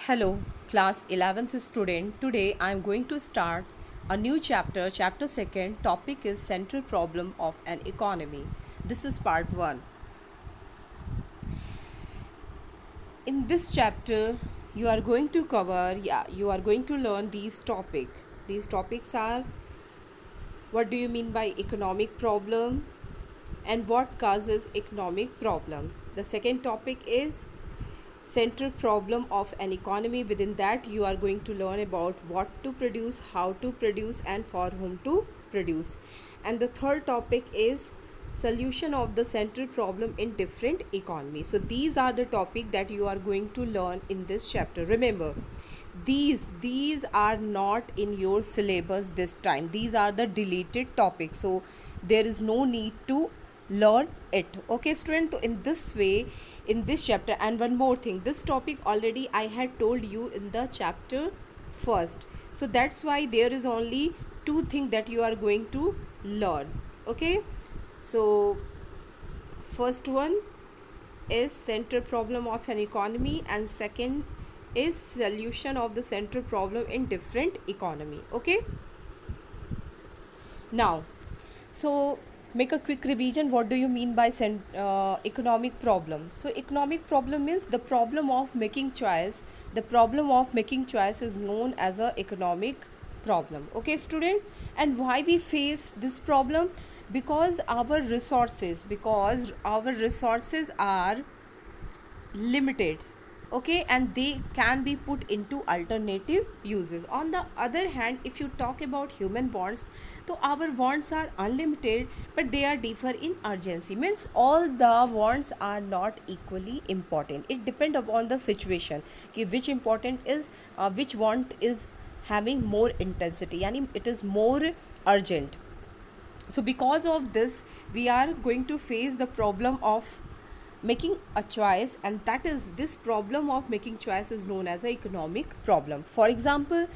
Hello, class 11th student. Today I am going to start a new chapter. Chapter 2nd topic is central problem of an economy. This is part 1. In this chapter you are going to cover you are going to learn these topics. These topics are: what do you mean by economic problem and what causes economic problem. The second topic is central problem of an economy. Within that you are going to learn about what to produce, how to produce, and for whom to produce. And the third topic is solution of the central problem in different economies. So these are the topic that you are going to learn in this chapter. Remember, these are not in your syllabus this time. These are the deleted topics, so there is no need to learn it. Okay student, so in this way, in this chapter, and one more thing, this topic already I had told you in the chapter first, so that's why there is only two things that you are going to learn. Okay, so first one is central problem of an economy and second is solution of the central problem in different economy. Okay, now, so make a quick revision. What do you mean by economic problem? So economic problem means the problem of making choice. The problem of making choice is known as a economic problem. Okay student, and why we face this problem? Because our resources are limited. Okay, and they can be put into alternative uses. On the other hand, if you talk about human wants, so our wants are unlimited, but they are differ in urgency. Means all the wants are not equally important. It depends upon the situation कि which important is which want is having more intensity, yani it is more urgent. So because of this we are going to face the problem of making a choice, and that is, this problem of making choice is known as an economic problem. For example,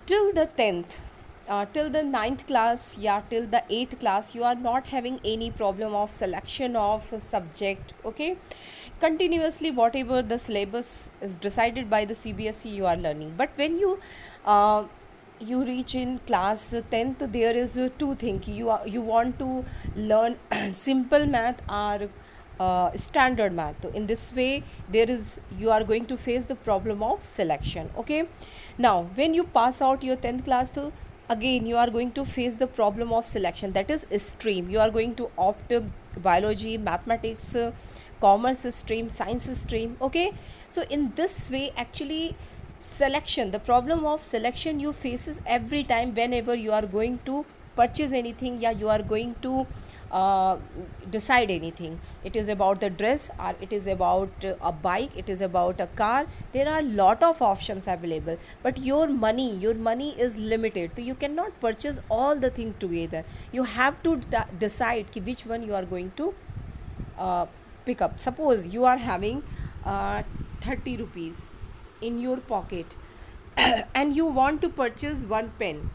till the 10th, till the 9th class, till the 8th class, you are not having any problem of selection of subject. Okay, continuously whatever the syllabus is decided by the CBSE you are learning. But when you reach in class 10th, there is two things. You want to learn simple math or standard math. So in this way you are going to face the problem of selection. Okay, now when you pass out your 10th class, so again you are going to face the problem of selection, that is stream. You are going to opt biology, mathematics, commerce stream, science stream. Okay, so in this way actually selection, the problem of selection you faces every time whenever you are going to purchase anything, you are going to decide anything. It is about the dress, or it is about a bike, it is about a car. There are lot of options available, but your money is limited, so you cannot purchase all the things together. You have to decide which one you are going to pick up. Suppose you are having 30 rupees in your pocket and you want to purchase one pen,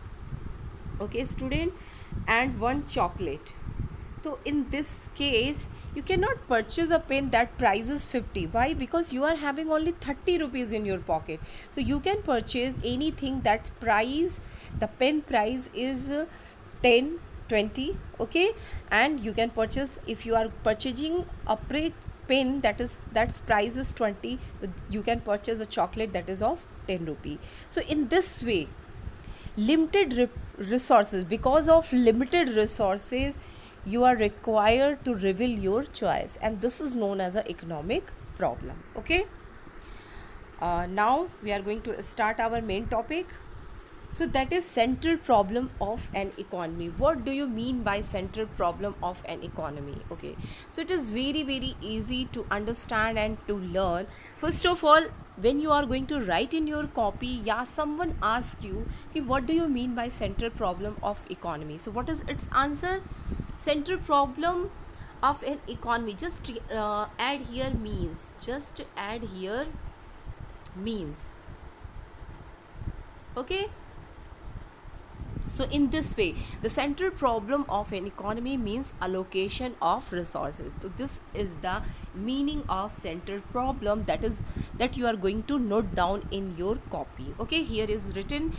okay student, and one chocolate. So in this case you cannot purchase a pen that price is 50. Why? Because you are having only 30 rupees in your pocket. So you can purchase anything that price, the pen price is 10, 20. Okay, and you can purchase, if you are purchasing a pen that's price is 20, you can purchase a chocolate that is of 10 rupee. So in this way, limited resources, because of limited resources you are required to reveal your choice, and this is known as an economic problem. Okay, now we are going to start our main topic. So that is central problem of an economy. What do you mean by central problem of an economy? Okay, so it is very easy to understand and to learn. First of all, when you are going to write in your copy, someone asks you, okay, what do you mean by central problem of economy? So what is its answer? Central problem of an economy, just add here means, okay. So in this way, the central problem of an economy means allocation of resources. So this is the meaning of central problem, that you are going to note down in your copy. Okay, here is written,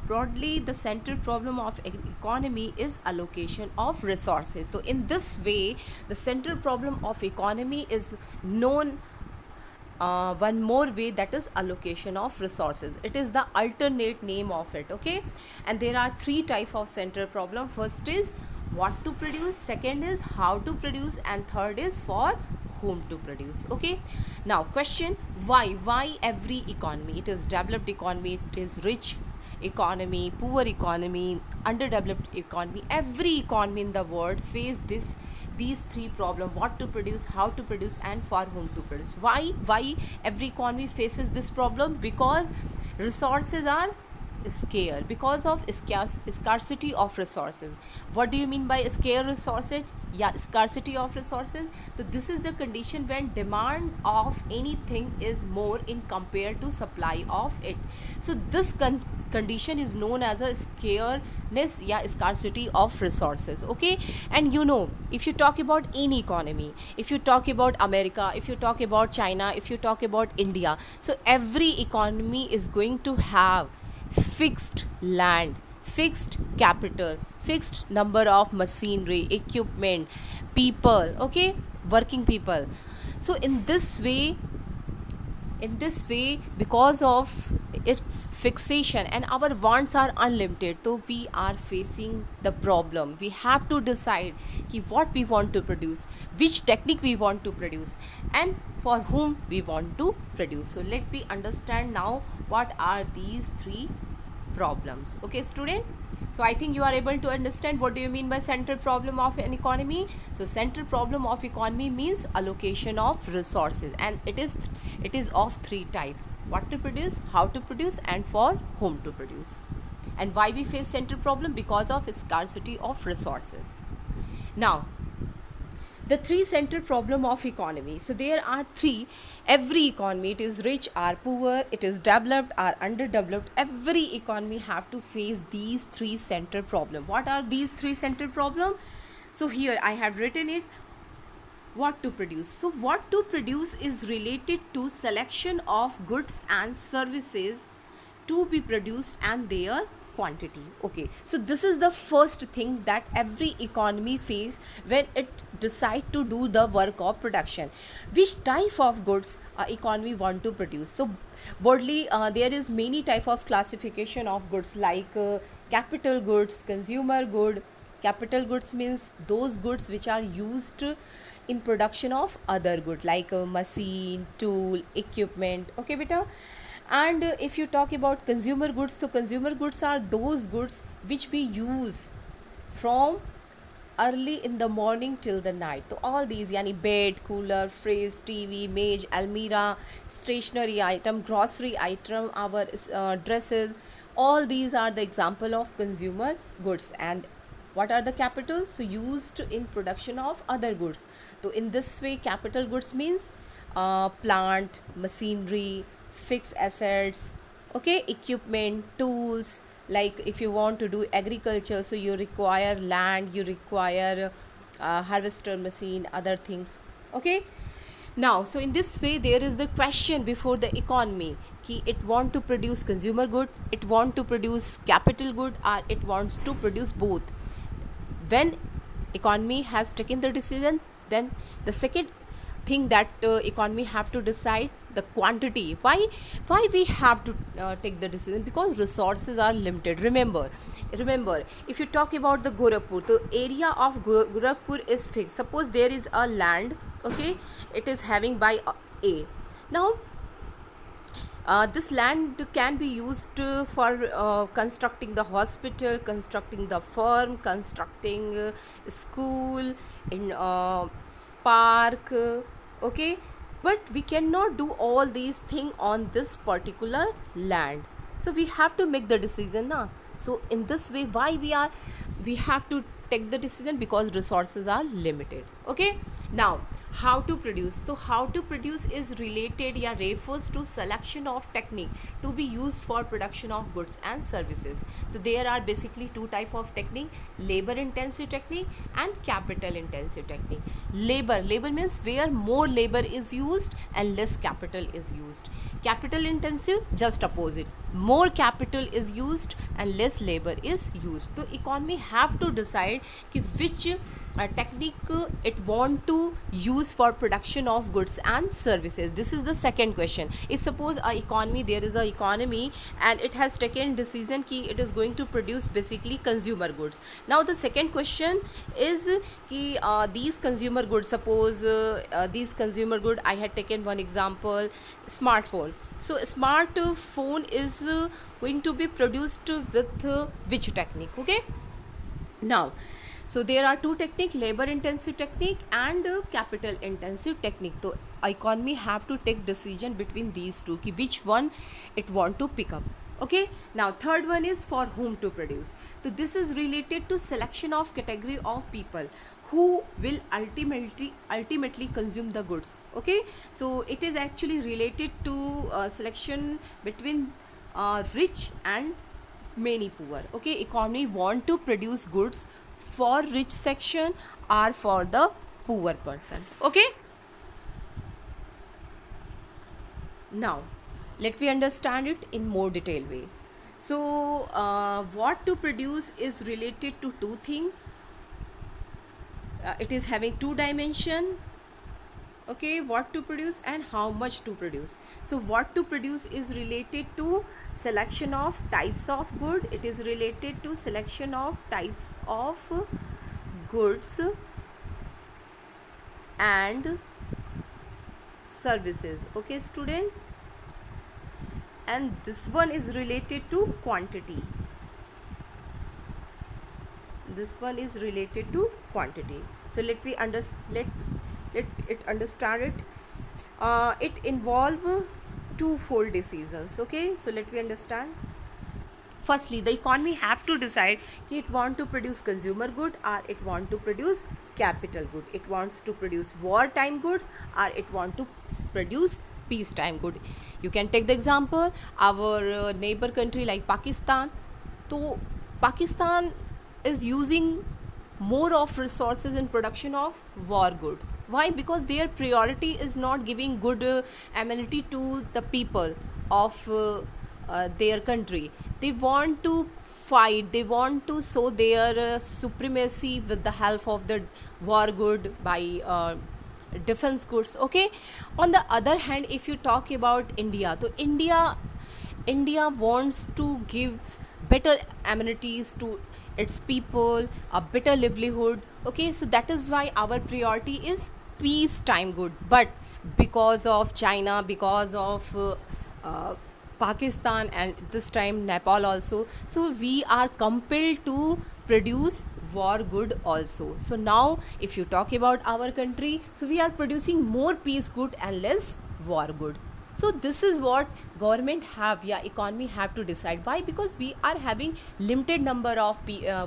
broadly the central problem of economy is allocation of resources. So in this way, the central problem of economy is known one more way, that is allocation of resources. It is the alternate name of it. Okay, and there are three type of central problem. First is what to produce, second is how to produce, and third is for whom to produce. Okay, now question, why every economy, it is developed economy, it is rich economy, poor economy, underdeveloped economy, every economy in the world face these three problems: what to produce, how to produce, and for whom to produce. Why every economy faces this problem? Because resources are scarce, because of scarcity of resources. What do you mean by scarce resources? Yeah, scarcity of resources. So this is the condition when demand of anything is more in compared to supply of it. So this condition is known as a scareness, yeah, scarcity of resources. Okay, and you know, if you talk about any economy, if you talk about America, if you talk about China, if you talk about India, so every economy is going to have fixed land, fixed capital, fixed number of machinery, equipment, people, okay, working people. So in this way, because of its fixation and our wants are unlimited, so we are facing the problem. We have to decide what we want to produce, which technique we want to produce, and for whom we want to produce. So let me understand now what are these three problems. Okay, student, so I think you are able to understand what do you mean by central problem of an economy. So central problem of economy means allocation of resources, and it is of three types: what to produce, how to produce, and for whom to produce. And why we face central problem? Because of scarcity of resources. Now, the three central problem of economy. So there are three. Every economy, it is rich or poor, it is developed or underdeveloped, every economy have to face these three central problem. What are these three central problem? So here I have written it, what to produce. So what to produce is related to selection of goods and services to be produced and their quantity. Okay, so this is the first thing that every economy face when it decide to do the work of production. Which type of goods economy want to produce? So broadly there is many type of classification of goods, like capital goods, consumer good. Capital goods means those goods which are used in production of other good, like machine, tool, equipment. Okay beta. And if you talk about consumer goods, so consumer goods are those goods which we use from early in the morning till the night. So all these, yani bed, cooler, fridge, TV, mage, almirah, stationery item, grocery item, our dresses, all these are the example of consumer goods. And what are the capitals? So used in production of other goods. So in this way, capital goods means plant, machinery, fixed assets, okay, equipment, tools. Like if you want to do agriculture, so you require land, you require harvester machine, other things. Okay, now so in this way there is the question before the economy, ki it want to produce consumer good, it want to produce capital good, or it wants to produce both. When economy has taken the decision, then the second thing that economy have to decide, the quantity. Why we have to take the decision? Because resources are limited. Remember, if you talk about the Gorakhpur, the area of Gorakhpur is fixed. Suppose there is a land, okay, it is having by A. Now this land can be used for constructing the hospital, constructing the farm, constructing school, in park, okay, but we cannot do all these things on this particular land. So we have to make the decision now. So in this way, why we have to take the decision? Because resources are limited. Okay, now how to produce. So how to produce is related या refers to selection of technique to be used for production of goods and services. So there are basically two type of technique: labor intensive technique and capital intensive technique. Labor means where more labor is used and less capital is used. Capital intensive, just opposite, more capital is used and less labor is used. So economy have to decide कि which technique it want to use for production of goods and services. This is the second question. If suppose a economy, there is a economy and it has taken decision ki it is going to produce basically consumer goods. Now the second question is ki these consumer goods, suppose these consumer good, I had taken one example, smartphone. So smartphone is going to be produced with which technique? Okay, now so there are two technique: labor intensive technique and capital intensive technique. So economy have to take decision between these two ki which one it want to pick up. Okay, now third one is for whom to produce. So this is related to selection of category of people who will ultimately consume the goods. Okay, so it is actually related to selection between rich and many poor. Okay, economy want to produce goods for rich section or for the poor person. Okay, now let me understand it in more detailed way. So what to produce is related to two things. It is having two dimension. Okay, what to produce and how much to produce. So what to produce is related to selection of types of good. It is related to selection of types of goods and services. Okay student, and this one is related to quantity. This one is related to quantity. So let it understand it. It involve twofold decisions. Okay, so let me understand. Firstly, the economy have to decide कि it want to produce consumer good or it want to produce capital good. It wants to produce wartime goods or it want to produce peacetime good. You can take the example our neighbor country like Pakistan. So Pakistan is using more of resources in production of war good. Why? Because their priority is not giving good amenity to the people of their country. They want to fight, they want to show their supremacy with the help of the war good by defense goods. Okay, on the other hand, if you talk about India, so India wants to give better amenities to its people, a better livelihood. Okay, so that is why our priority is peacetime good. But because of China, because of Pakistan, and this time Nepal also, so we are compelled to produce war good also. So now if you talk about our country, so we are producing more peace good and less war good. So this is what government have, yeah, economy have to decide. Why? Because we are having limited number of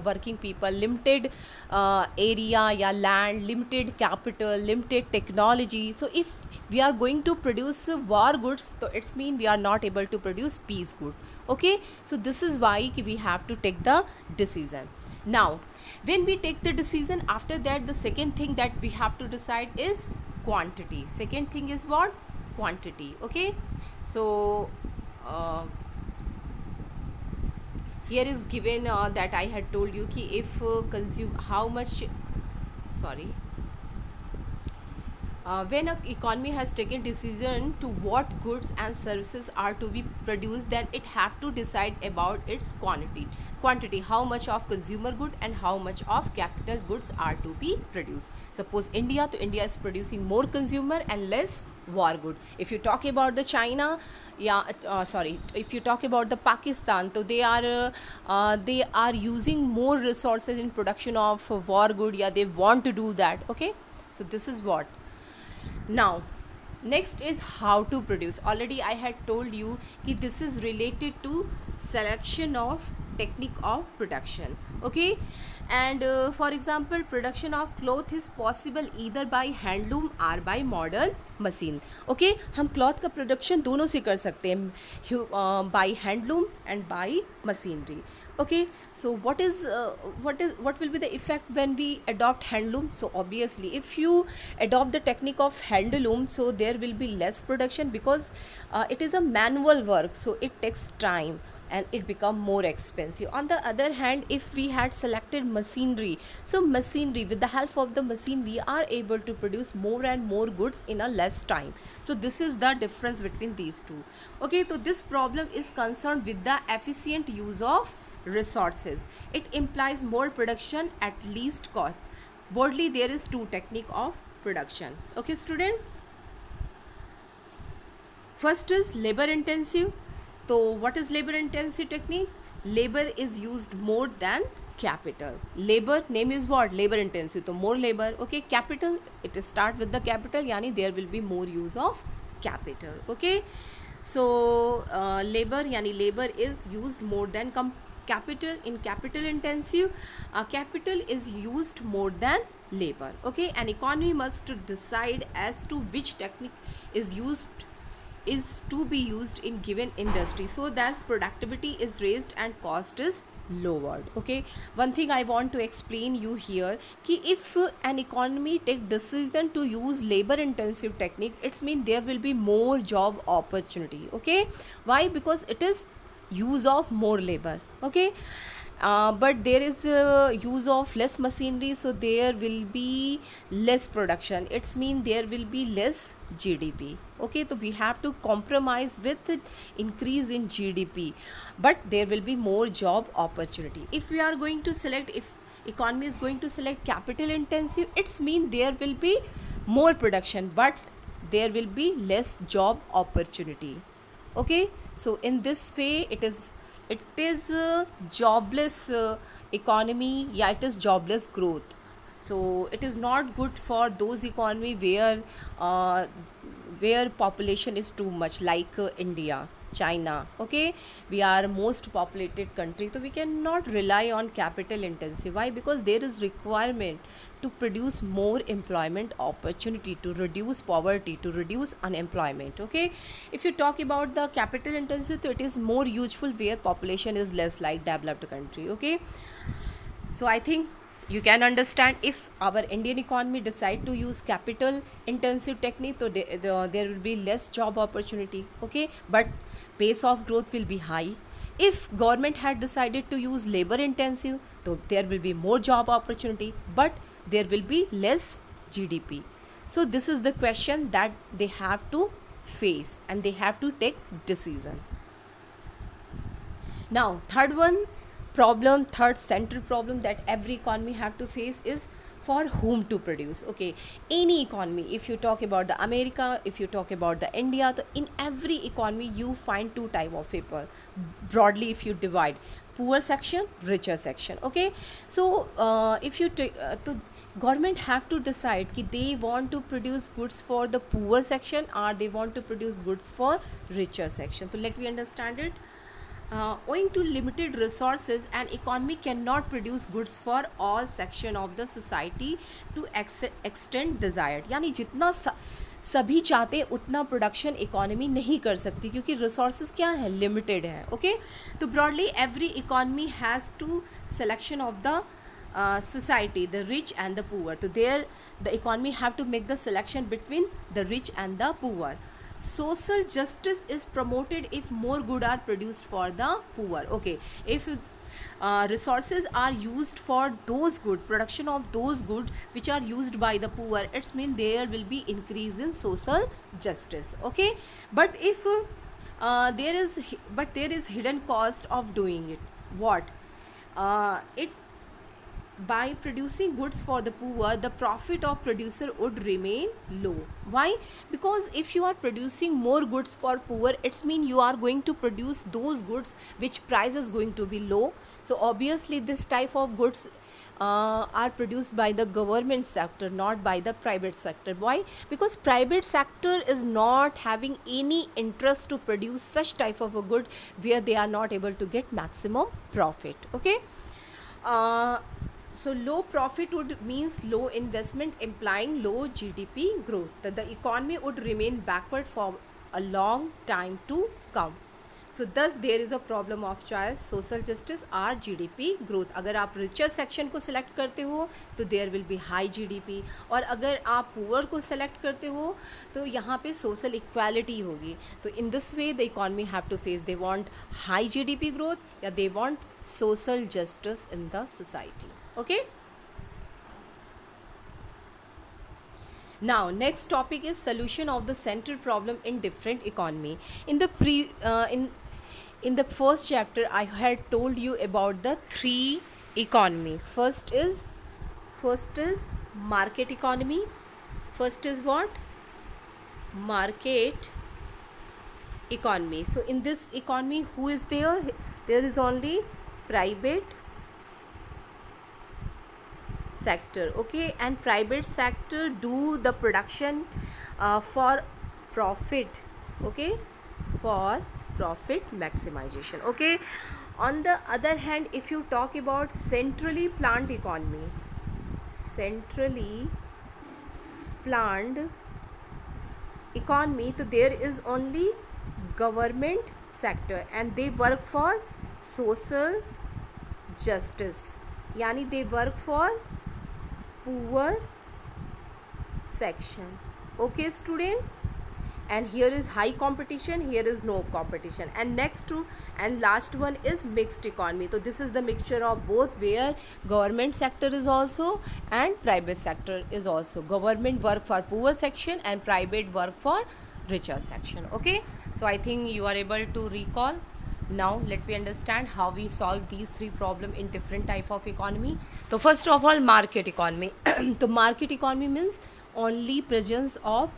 working people, limited area, yeah, land, limited capital, limited technology. So if we are going to produce war goods, so it's mean we are not able to produce peace good. Okay, so this is why we have to take the decision. Now when we take the decision, after that the second thing that we have to decide is quantity. Second thing is what? Quantity. Okay, so here is given that I had told you ki if consume how much, sorry, when an economy has taken decision to what goods and services are to be produced, then it have to decide about its quantity, how much of consumer good and how much of capital goods are to be produced. Suppose India, so India is producing more consumer and less war good. If you talk about the China, yeah, if you talk about the Pakistan, so they are using more resources in production of war good. Yeah, they want to do that. Okay, so this is what. Now Next is how to produce. Already I had told you that this is related to selection of technique of production. Okay, and for example, production of cloth is possible either by handloom or by modern machine. Okay, हम cloth का production दोनों से कर सकते हैं, by handloom and by machinery. Okay, so what will be the effect when we adopt handloom? So obviously if you adopt the technique of handloom, so there will be less production, because it is a manual work, so it takes time and it become more expensive. On the other hand, if we had selected machinery, so machinery, with the help of the machine, we are able to produce more and more goods in a less time. So this is the difference between these two. Okay, so this problem is concerned with the efficient use of resources. It implies more production at least cost. Broadly, there is two technique of production. Okay, student. First is labor intensive. So what is labor intensive technique? Labor is used more than capital. Labor, name is what? Labor intensive. So more labor. Okay, capital, it is start with the capital, yani there will be more use of capital. Okay, so labor, yani labor is used more than capital. In capital intensive, capital is used more than labor. Okay, an economy must decide as to which technique is to be used in given industry, so that productivity is raised and cost is lowered. Okay, one thing I want to explain you here, कि if an economy take decision to use labor intensive technique, it's mean there will be more job opportunity. Okay, why? Because it is use of more labor. Okay, but there is use of less machinery, so there will be less production. It's mean there will be less GDP. Okay, so we have to compromise with increase in GDP, but there will be more job opportunity. If we are going to select, if economy is going to select capital intensive, it's mean there will be more production, but there will be less job opportunity. Okay, so in this way it is jobless economy, yeah, it is jobless growth. So it is not good for those economy where population is too much, like India, China. Okay, we are most populated country, so we cannot rely on capital intensive. Why? Because there is requirement to produce more employment opportunity, to reduce poverty, to reduce unemployment. Okay, if you talk about the capital intensive, so it is more useful where population is less, like developed country. Okay, so I think you can understand, if our Indian economy decide to use capital intensive technique, so there will be less job opportunity. Okay, but pace of growth will be high. If government had decided to use labor intensive, so there will be more job opportunity, but there will be less GDP. So this is the question that they have to face and they have to take decision. Now third central problem that every economy have to face is for whom to produce. Okay, any economy, if you talk about the America, if you talk about the India, so in every economy you find two type of people. Broadly, if you divide, poor section, richer section. Okay, so if you take government have to decide कि they want to produce goods for the poor section or they want to produce goods for richer section. So let me understand it. Owing to limited resources, an economy cannot produce goods for all section of the society to extent desired. यानी जितना सभी चाहते उतना production economy नहीं कर सकती, क्योंकि resources क्या है, लिमिटेड है. ओके, तो broadly every economy has two selection of the society, the rich and the poor. So there the economy have to make the selection between the rich and the poor. Social justice is promoted if more good are produced for the poor. Okay, if resources are used for those good, production of those goods which are used by the poor, it's mean there will be increase in social justice. Okay, but if there is hidden cost of doing it. What? It by producing goods for the poor, the profit of producer would remain low. Why? Because if you are producing more goods for poor, it's mean you are going to produce those goods which price is going to be low. So obviously this type of goods are produced by the government sector, not by the private sector. Why? Because private sector is not having any interest to produce such type of a good where they are not able to get maximum profit. Okay. So low profit would means low investment, implying low GDP growth. The economy would remain backward for a long time to come. So thus there is a problem of choice, social justice or GDP growth. अगर आप richer section को select करते हो तो there will be high GDP, और अगर आप poor को select करते हो तो यहाँ पे social equality होगी. तो in this way the economy have to face, they want high GDP growth या they want social justice in the society. Okay. Now next topic is solution of the central problem in different economy. In the in the first chapter I had told you about the three economy. First is market economy. First is what? Market economy. So in this economy who is there? There is only private sector. Okay, and private sector do the production for profit. Okay, for profit maximization. Okay. On the other hand, if you talk about centrally planned economy, so there is only government sector and they work for social justice, yani they work for poor section. Okay student, and here is high competition, here is no competition. And next to and last one is mixed economy. So this is the mixture of both, where government sector is also and private sector is also. Government work for poor section and private work for richer section. Okay, so I think you are able to recall. Now let me understand how we solve these three problems in different type of economy. So first of all, market economy. So market economy means only presence of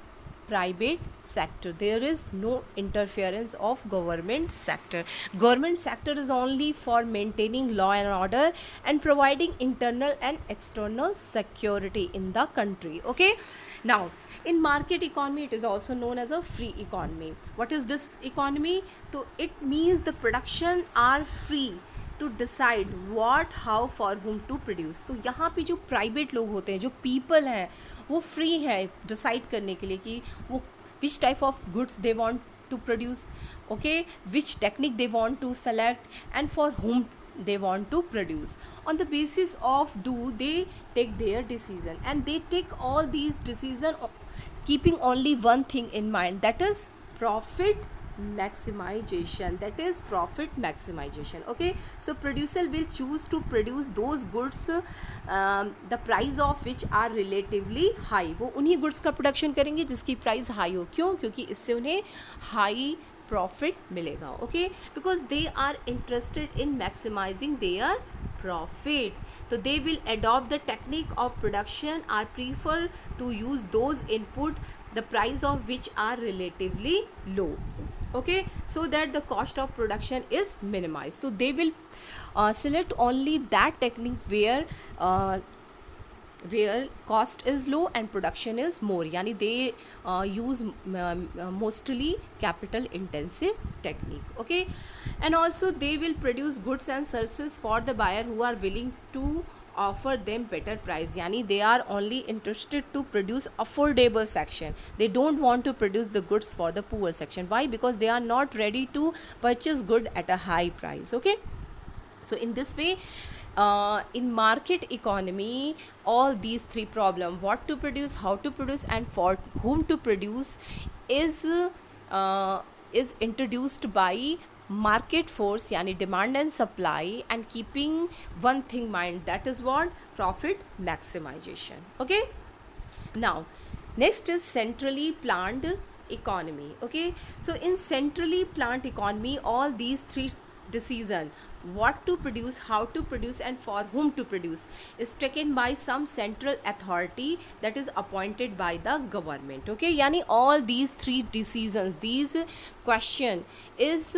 private sector. There is no interference of government sector. Government sector is only for maintaining law and order and providing internal and external security in the country. Okay. Now in market economy it is also known as a free economy. What is this economy? So it means the production are free to decide what, how, for whom to produce. तो यहाँ पे जो private लोग होते हैं, जो people हैं, वो free है decide करने के लिए कि वो which type of goods they want to produce, okay, which technique they want to select and for whom they want to produce. On the basis of they take their decision, and they take all these decision keeping only one thing in mind, that is profit maximization. Okay, so producer will choose to produce those goods the price of which are relatively high. वो उन्हीं goods का production करेंगे जिसकी price high हो. क्यों? क्योंकि इससे उन्हें high profit मिलेगा. Okay, because they are interested in maximizing their profit. So they will adopt the technique of production or prefer to use those input the price of which are relatively low. Okay, so that the cost of production is minimized. So they will select only that technique where cost is low and production is more, yani they use mostly capital intensive technique. Okay, and also they will produce goods and services for the buyer who are willing to offer them better price, yani they are only interested to produce affordable section. They don't want to produce the goods for the poor section. Why? Because they are not ready to purchase good at a high price. Okay, so in this way in market economy all these three problems, what to produce, how to produce and for whom to produce, is introduced by market force, yani demand and supply, and keeping one thing in mind, that is what? Profit maximization. Okay, now next is centrally planned economy. Okay, so in centrally planned economy all these three decisions, what to produce, how to produce and for whom to produce, is taken by some central authority that is appointed by the government. Okay, yani all these three decisions, these question is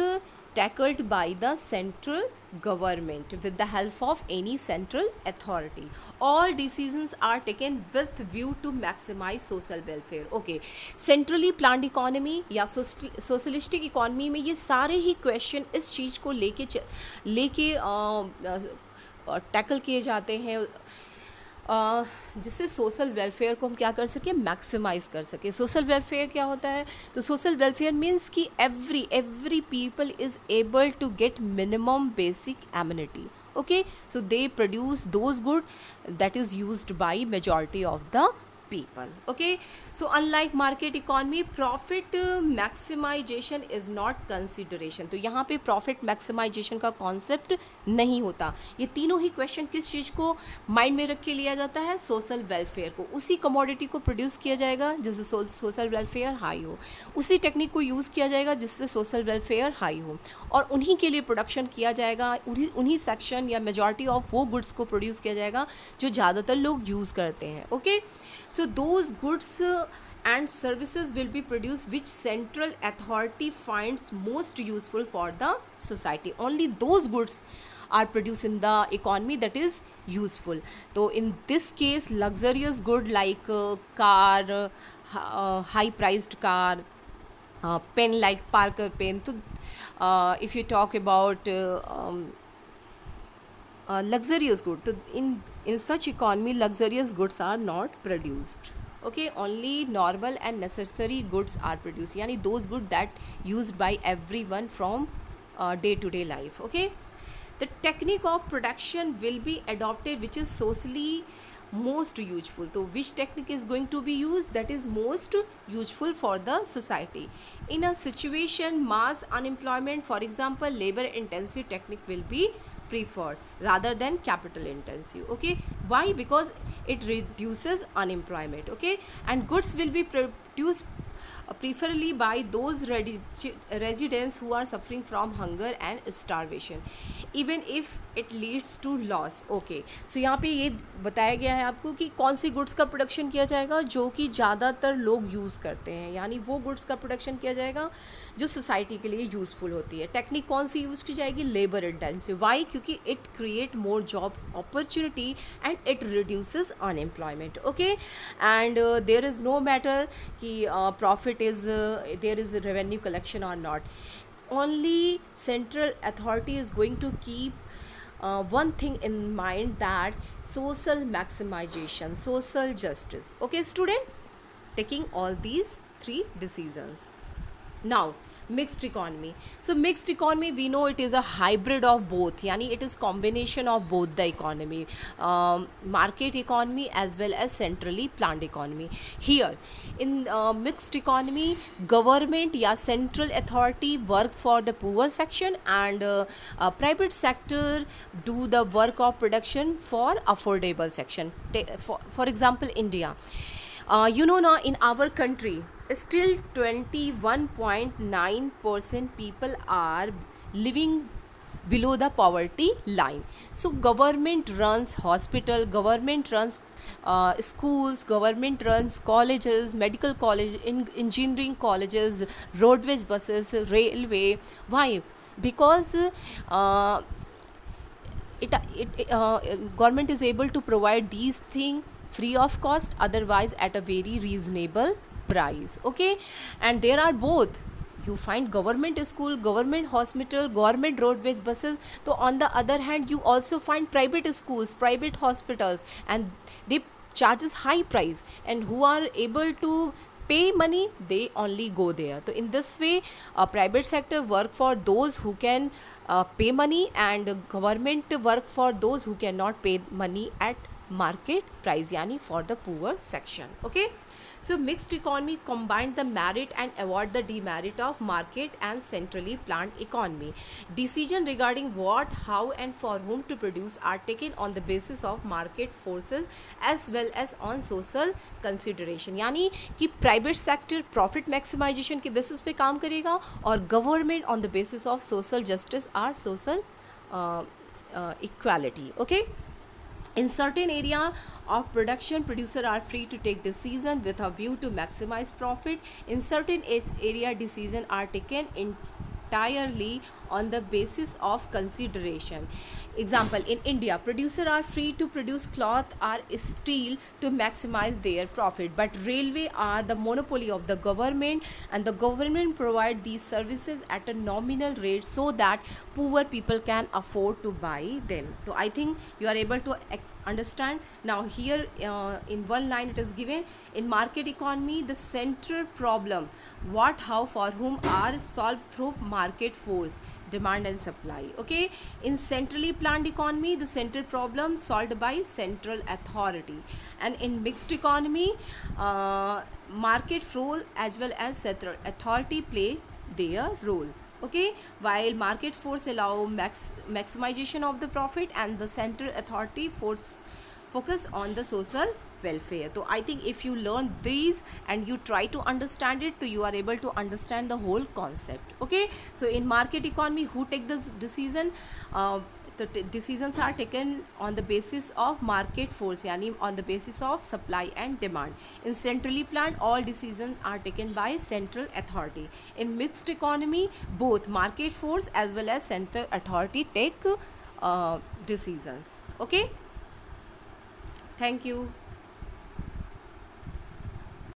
tackled by the central government with the help of any central authority. All decisions are taken with view to maximize social welfare. Okay, centrally planned economy या socialistic economy में ये सारे ही question इस चीज़ को लेके tackle किए जाते हैं, जिससे सोशल वेलफेयर को हम क्या कर सकें, मैक्सिमाइज़ कर सकें. सोशल वेलफेयर क्या होता है? तो सोशल वेलफेयर मीन्स कि every people is able to get minimum basic amenity. Okay, so they produce those good that is used by majority of the people. Okay, so unlike market economy, profit maximization is not consideration. तो यहाँ पे profit maximization का concept नहीं होता. ये तीनों ही question किस चीज़ को mind में रख के लिया जाता है? social welfare को. उसी commodity को produce किया जाएगा जिससे social welfare high हो, उसी technique को use किया जाएगा जिससे social welfare high हो, और उन्हीं के लिए production किया जाएगा, उन्हीं section या majority of वो goods को produce किया जाएगा जो ज़्यादातर लोग use करते हैं. Okay, so those goods and services will be produced which central authority finds most useful for the society. Only those goods are produced in the economy that is useful. So in this case, luxurious good like car, high priced car, pen like Parker pen. So if you talk about luxurious good, so in such economy luxurious goods are not produced. Okay, only normal and necessary goods are produced, yani those goods that used by everyone from day to day life. Okay, the technique of production will be adopted which is socially most useful. So which technique is going to be used that is most useful for the society? In a situation mass unemployment, for example, labor intensive technique will be preferred rather than capital intensive. Okay, why? Because it reduces unemployment. Okay, and goods will be produced preferably by those residents who are suffering from hunger and starvation, even if it leads to loss. Okay, so यहाँ पे ये बताया गया है आपको कि कौन सी goods का प्रोडक्शन किया जाएगा जो कि ज़्यादातर लोग यूज़ करते हैं, यानी वो गुड्स का प्रोडक्शन किया जाएगा जो सोसाइटी के लिए यूज़फुल होती है. टेक्निक कौन सी यूज़ की जाएगी? Labour intensive. वाई? क्योंकि it create more job opportunity and it reduces unemployment. Okay, and there is no matter कि profit is there is revenue collection और not. Only central authority is going to keep one thing in mind, that social maximization, social justice. Okay, student, taking all these three decisions. Now mixed economy. So mixed economy, we know it is a hybrid of both, yani it is combination of both the economy, market economy as well as centrally planned economy. Here in mixed economy, government ya central authority work for the poor section, and private sector do the work of production for affordable section. For example, India, you know now in our country still 21.9% people are living below the poverty line. So government runs hospital, government runs schools, government runs colleges, medical college, engineering colleges, roadways, buses, railway. Why? Because government is able to provide these things free of cost, otherwise at a very reasonable price. Okay, and there are both. You find government school, government hospital, government roadways, buses. So on the other hand, you also find private schools, private hospitals, and they charges high price, and who are able to pay money, they only go there. So in this way, private sector work for those who can pay money, and government work for those who cannot pay money at market price, yani for the poor section. Okay, so mixed economy combine the merit and avoid the demerit of market and centrally planned economy. Decision regarding what, how and for whom to produce are taken on the basis of market forces as well as on social consideration. यानी कि private sector profit maximization के basis पे काम करेगा, और government on the basis of social justice or social equality. Okay, in certain area of production, producers are free to take decision with a view to maximize profit. In certain area, decisions are taken entirely on the basis of consideration. Example, in India, producers are free to produce cloth or steel to maximize their profit, but railway are the monopoly of the government, and the government provide these services at a nominal rate so that poor people can afford to buy them. So I think you are able to understand. Now here in one line it is given, in market economy the central problem what, how, for whom are solved through market force, demand and supply. Okay, in centrally planned economy the central problem solved by central authority, and in mixed economy market role as well as central authority play their role. Okay, while market force allow maximization of the profit and the central authority force focus on the social welfare. So I think if you learn these and you try to understand it, so you are able to understand the whole concept. Okay, so in market economy who take this decision, the decisions are taken on the basis of market force, yani on the basis of supply and demand. In centrally planned all decisions are taken by central authority. In mixed economy both market force as well as central authority take decisions. Okay, thank you.